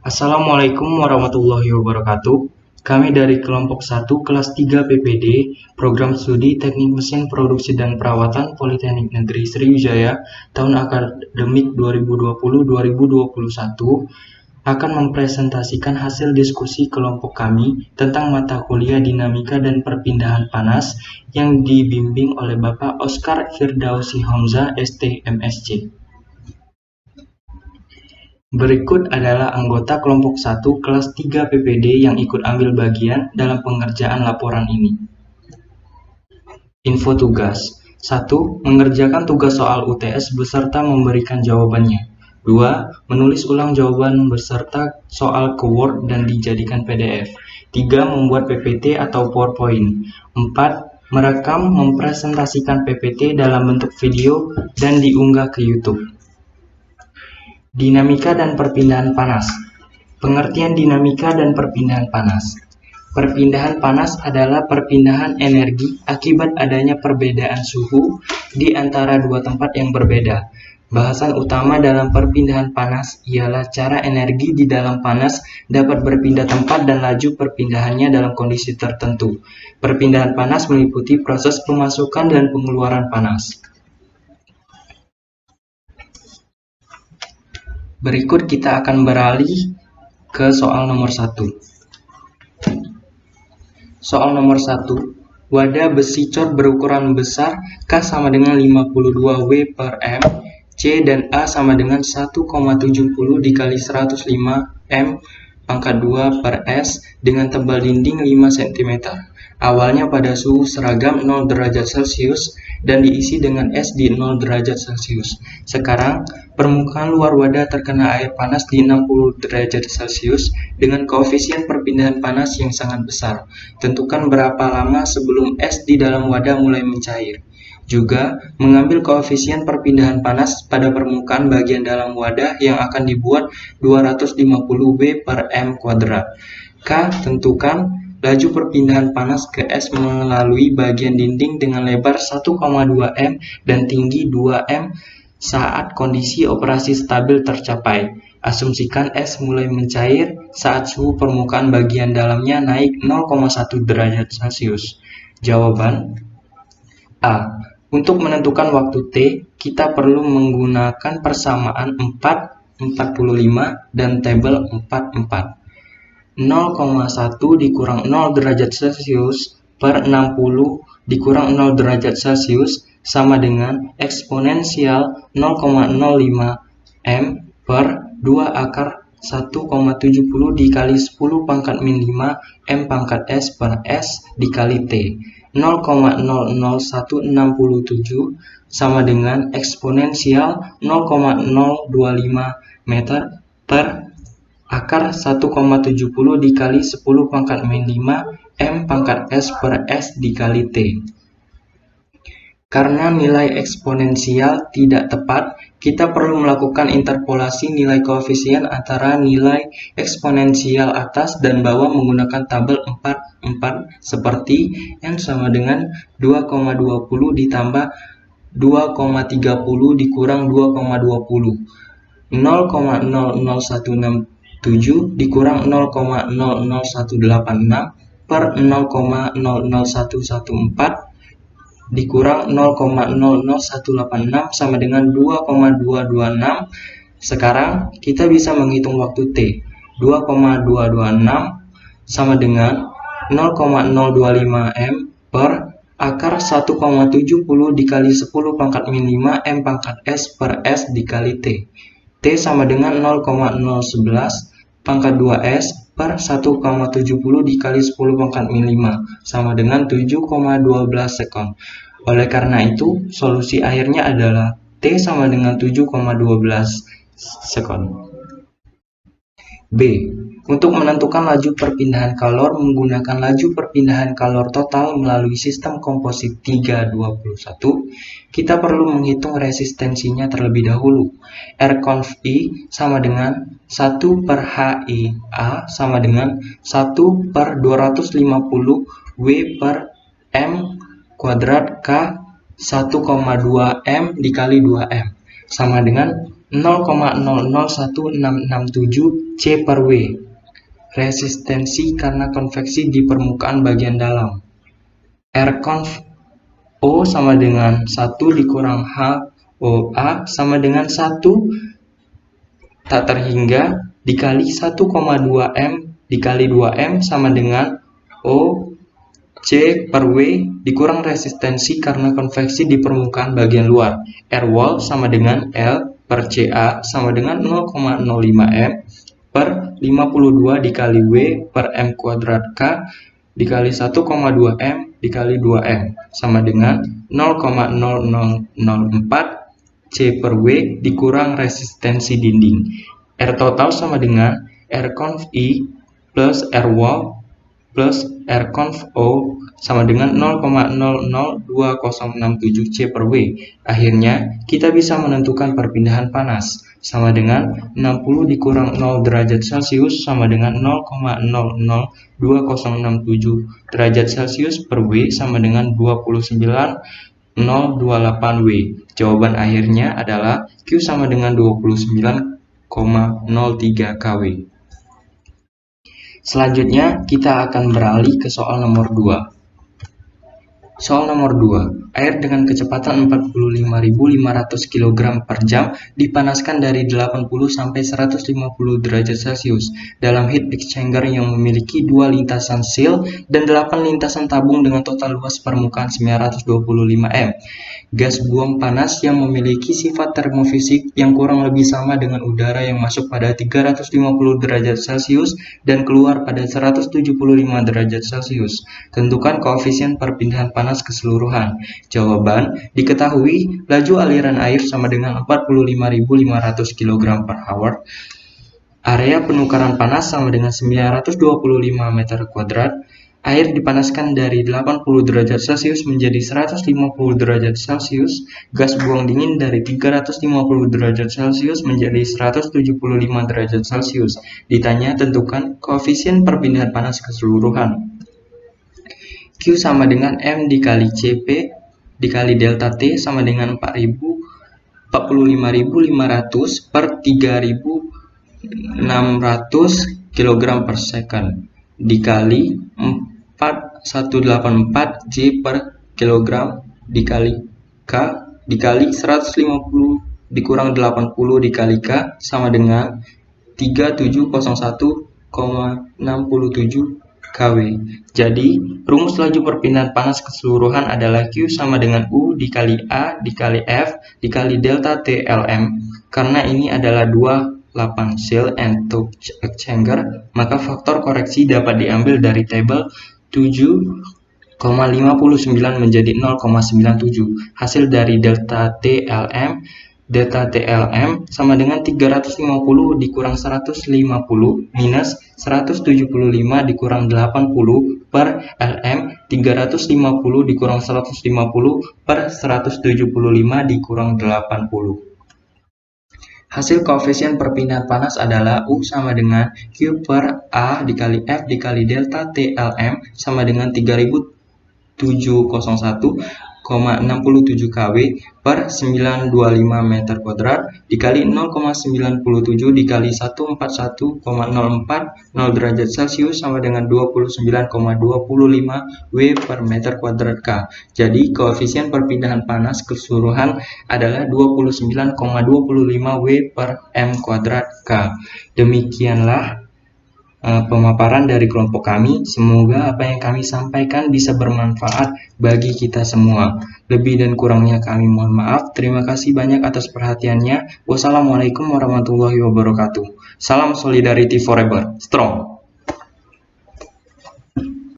Assalamualaikum warahmatullahi wabarakatuh. Kami dari kelompok 1 kelas 3 PPD, Program Studi Teknik Mesin Produksi dan Perawatan Politeknik Negeri Sriwijaya tahun akademik 2020-2021 akan mempresentasikan hasil diskusi kelompok kami tentang mata kuliah Dinamika dan Perpindahan Panas yang dibimbing oleh Bapak Oskar Firdausi Hamzah, ST, MSc. Berikut adalah anggota kelompok 1 kelas 3 PPD yang ikut ambil bagian dalam pengerjaan laporan ini. Info tugas. 1. Mengerjakan tugas soal UTS beserta memberikan jawabannya. 2. Menulis ulang jawaban beserta soal ke Word dan dijadikan PDF. 3. Membuat PPT atau PowerPoint. 4. Merekam mempresentasikan PPT dalam bentuk video dan diunggah ke YouTube. Dinamika dan perpindahan panas. Pengertian dinamika dan perpindahan panas. Perpindahan panas adalah perpindahan energi akibat adanya perbedaan suhu di antara dua tempat yang berbeda. Bahasan utama dalam perpindahan panas ialah cara energi di dalam panas dapat berpindah tempat dan laju perpindahannya dalam kondisi tertentu. Perpindahan panas meliputi proses pemasukan dan pengeluaran panas. Berikut kita akan beralih ke soal nomor 1. Soal nomor 1. Wadah besi cor berukuran besar K sama dengan 52 W per M, C dan A sama dengan 1,70 dikali 105 M pangkat 2 per S dengan tebal dinding 5 cm. Awalnya pada suhu seragam 0 derajat Celcius dan diisi dengan es di 0 derajat Celcius. Sekarang, permukaan luar wadah terkena air panas di 60 derajat Celcius dengan koefisien perpindahan panas yang sangat besar. Tentukan berapa lama sebelum es di dalam wadah mulai mencair. Juga, mengambil koefisien perpindahan panas pada permukaan bagian dalam wadah yang akan dibuat 250 W per M kuadrat. K. Tentukan laju perpindahan panas ke es melalui bagian dinding dengan lebar 1,2 M dan tinggi 2 M saat kondisi operasi stabil tercapai. Asumsikan es mulai mencair saat suhu permukaan bagian dalamnya naik 0,1 derajat Celcius. Jawaban A. Untuk menentukan waktu T, kita perlu menggunakan persamaan 4, 45, dan tabel 44. 0,1 dikurang 0 derajat Celcius per 60 dikurang 0 derajat Celcius sama dengan eksponensial 0,05 M per 2 akar 1,70 dikali 10 pangkat min 5 M pangkat S per S dikali T. 0,00167 sama dengan eksponensial 0,025 meter per akar 1,70 dikali 10 pangkat min 5 M pangkat S per S dikali T. Karena nilai eksponensial tidak tepat, kita perlu melakukan interpolasi nilai koefisien antara nilai eksponensial atas dan bawah menggunakan tabel 44 seperti yang sama dengan 2,20 ditambah 2,30 dikurang 2,20. 0,00167 dikurang 0,00186 per 0,00114 dikurang 0,00186 sama dengan 2,226. Sekarang kita bisa menghitung waktu T. 2,226 sama dengan 0,025 M per akar 1,70 dikali 10 pangkat min 5 M pangkat S per S dikali T. T sama dengan 0,011 pangkat 2S per 1,70 dikali 10 pangkat min 5 sama dengan 7,12 sekon. Oleh karena itu, solusi akhirnya adalah T sama dengan 7,12 sekon. B. Untuk menentukan laju perpindahan kalor menggunakan laju perpindahan kalor total melalui sistem komposit 321, kita perlu menghitung resistensinya terlebih dahulu. R-conv I sama dengan 1 per HIA sama dengan 1 per 250 W per M kuadrat K 1,2 M dikali 2 M sama dengan 0,001667 C per W. Resistensi karena konveksi di permukaan bagian dalam. R-conv O sama dengan 1 dikurang HOA sama dengan 1 tak terhingga dikali 1,2 M dikali 2M sama dengan O C per W dikurang resistensi karena konveksi di permukaan bagian luar. R wall sama dengan L per CA sama dengan 0,05 M per 52 dikali W per M kuadrat K dikali 1,2 M dikali 2M sama dengan 0,0004 C per W dikurang resistensi dinding. R total sama dengan R conv I plus R wall plus R conv O sama dengan 0,002067 C per W. Akhirnya, kita bisa menentukan perpindahan panas sama dengan 60 dikurang 0 derajat Celcius sama dengan 0,002067 derajat Celcius per W sama dengan 29,028 W. Jawaban akhirnya adalah Q sama dengan 29,03 kW. Selanjutnya, kita akan beralih ke soal nomor 2. Soal nomor 2. Air dengan kecepatan 45.500 kg per jam dipanaskan dari 80 sampai 150 derajat Celcius dalam heat exchanger yang memiliki 2 lintasan seal dan 8 lintasan tabung dengan total luas permukaan 925 m. Gas buang panas yang memiliki sifat termofisik yang kurang lebih sama dengan udara yang masuk pada 350 derajat Celcius dan keluar pada 175 derajat Celcius. Tentukan koefisien perpindahan panas keseluruhan. Jawaban, diketahui laju aliran air sama dengan 45.500 kg per hour. Area penukaran panas sama dengan 925 meter kuadrat. Air dipanaskan dari 80 derajat Celcius menjadi 150 derajat Celcius. Gas buang dingin dari 350 derajat Celcius menjadi 175 derajat Celcius. Ditanya tentukan koefisien perpindahan panas keseluruhan. Q sama dengan M dikali CP dikali delta T sama dengan 45.500 per 3.600 kg per second dikali 4184 J per kilogram dikali K dikali 150 dikurang 80 dikali K sama dengan 3701,67 kW. Jadi, rumus laju perpindahan panas keseluruhan adalah Q sama dengan U dikali A dikali F dikali delta T Lm. Karena ini adalah 2 lapang seal and tube exchanger, maka faktor koreksi dapat diambil dari tabel 7,59 menjadi 0,97. Hasil dari delta TLM sama dengan 350 dikurang 150 minus 175 dikurang 80 per LM 350 dikurang 150 per 175 dikurang 80. Hasil koefisien perpindahan panas adalah U sama dengan Q per A dikali F dikali delta TLM sama dengan 3701,67 kW per 925 meter kuadrat dikali 0,97 dikali 141,040 derajat Celcius sama dengan 29,25 W per meter kuadrat K. Jadi koefisien perpindahan panas keseluruhan adalah 29,25 W per M kuadrat K. Demikianlah pemaparan dari kelompok kami. Semoga apa yang kami sampaikan bisa bermanfaat bagi kita semua. Lebih dan kurangnya kami mohon maaf. Terima kasih banyak atas perhatiannya. Wassalamualaikum warahmatullahi wabarakatuh. Salam Solidarity Forever. Strong.